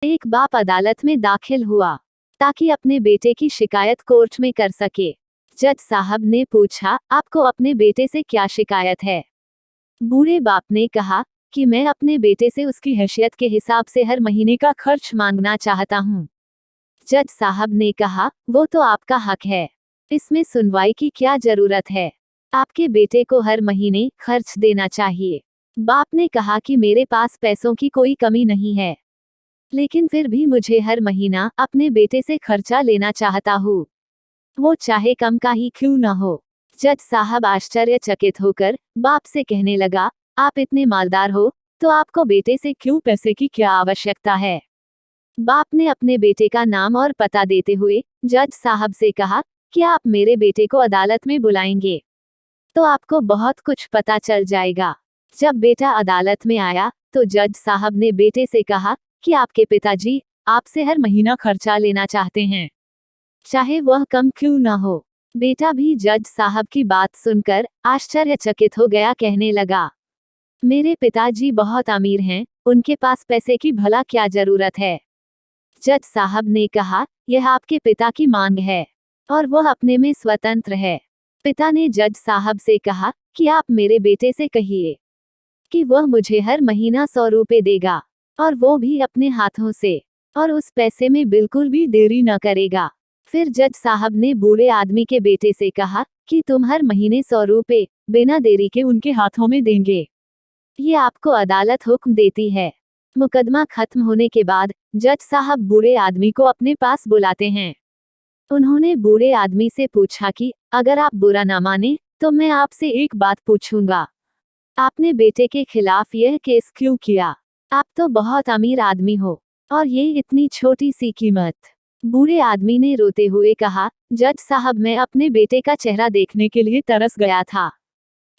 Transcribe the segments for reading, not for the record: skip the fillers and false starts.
एक बाप अदालत में दाखिल हुआ ताकि अपने बेटे की शिकायत कोर्ट में कर सके। जज साहब ने पूछा, आपको अपने बेटे से क्या शिकायत है? बूढ़े बाप ने कहा कि मैं अपने बेटे से उसकी हैसियत के हिसाब से हर महीने का खर्च मांगना चाहता हूँ। जज साहब ने कहा, वो तो आपका हक है, इसमें सुनवाई की क्या जरूरत है? आपके बेटे को हर महीने खर्च देना चाहिए। बाप ने कहा कि मेरे पास पैसों की कोई कमी नहीं है, लेकिन फिर भी मुझे हर महीना अपने बेटे से खर्चा लेना चाहता हूँ, वो चाहे कम का ही क्यों न हो। जज साहब आश्चर्यचकित होकर बाप से कहने लगा, आप इतने मालदार हो तो आपको बेटे से क्यों पैसे की क्या आवश्यकता है? बाप ने अपने बेटे का नाम और पता देते हुए जज साहब से कहा कि आप मेरे बेटे को अदालत में बुलाएंगे तो आपको बहुत कुछ पता चल जाएगा। जब बेटा अदालत में आया तो जज साहब ने बेटे से कहा कि आपके पिताजी आपसे हर महीना खर्चा लेना चाहते हैं, चाहे वह कम क्यों न हो। बेटा भी जज साहब की बात सुनकर आश्चर्यचकित हो गया, कहने लगा, मेरे पिताजी बहुत अमीर हैं, उनके पास पैसे की भला क्या जरूरत है? जज साहब ने कहा, यह आपके पिता की मांग है और वह अपने में स्वतंत्र है। पिता ने जज साहब से कहा कि आप मेरे बेटे से कहिए कि वह मुझे हर महीना 100 रुपए देगा, और वो भी अपने हाथों से, और उस पैसे में बिल्कुल भी देरी न करेगा। फिर जज साहब ने बूढ़े आदमी के बेटे से कहा कि तुम हर महीने 100 रुपए बिना देरी के उनके हाथों में देंगे, ये आपको अदालत हुक्म देती है। मुकदमा खत्म होने के बाद जज साहब बूढ़े आदमी को अपने पास बुलाते हैं। उन्होंने बूढ़े आदमी से पूछा कि अगर आप बुरा ना माने तो मैं आपसे एक बात पूछूंगा, आपने बेटे के खिलाफ यह केस क्यों किया? आप तो बहुत अमीर आदमी हो और ये इतनी छोटी सी कीमत। बूढ़े आदमी ने रोते हुए कहा, जज साहब मैं अपने बेटे का चेहरा देखने के लिए तरस गया था,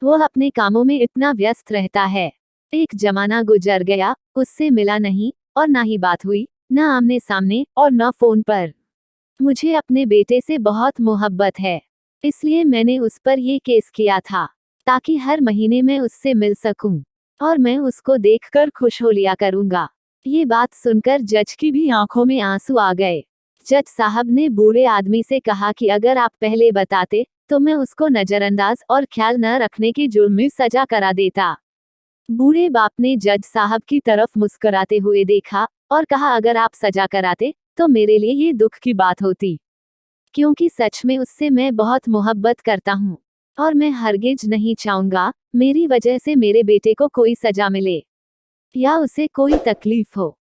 वह अपने कामों में इतना व्यस्त रहता है। एक जमाना गुजर गया, उससे मिला नहीं और ना ही बात हुई, न आमने सामने और न फोन पर। मुझे अपने बेटे से बहुत मोहब्बत है, इसलिए मैंने उस पर ये केस किया था ताकि हर महीने मैं उससे मिल सकूं और मैं उसको देखकर खुश हो लिया करूंगा। ये बात सुनकर जज की भी आंखों में आंसू आ गए। जज साहब ने बूढ़े आदमी से कहा कि अगर आप पहले बताते तो मैं उसको नजरअंदाज और ख्याल न रखने के जुर्म में सजा करा देता। बूढ़े बाप ने जज साहब की तरफ मुस्कुराते हुए देखा और कहा, अगर आप सजा कराते तो मेरे लिए ये दुख की बात होती, क्योंकि सच में उससे मैं बहुत मोहब्बत करता हूँ और मैं हरगिज नहीं चाहूंगा मेरी वजह से मेरे बेटे को कोई सजा मिले या उसे कोई तकलीफ हो।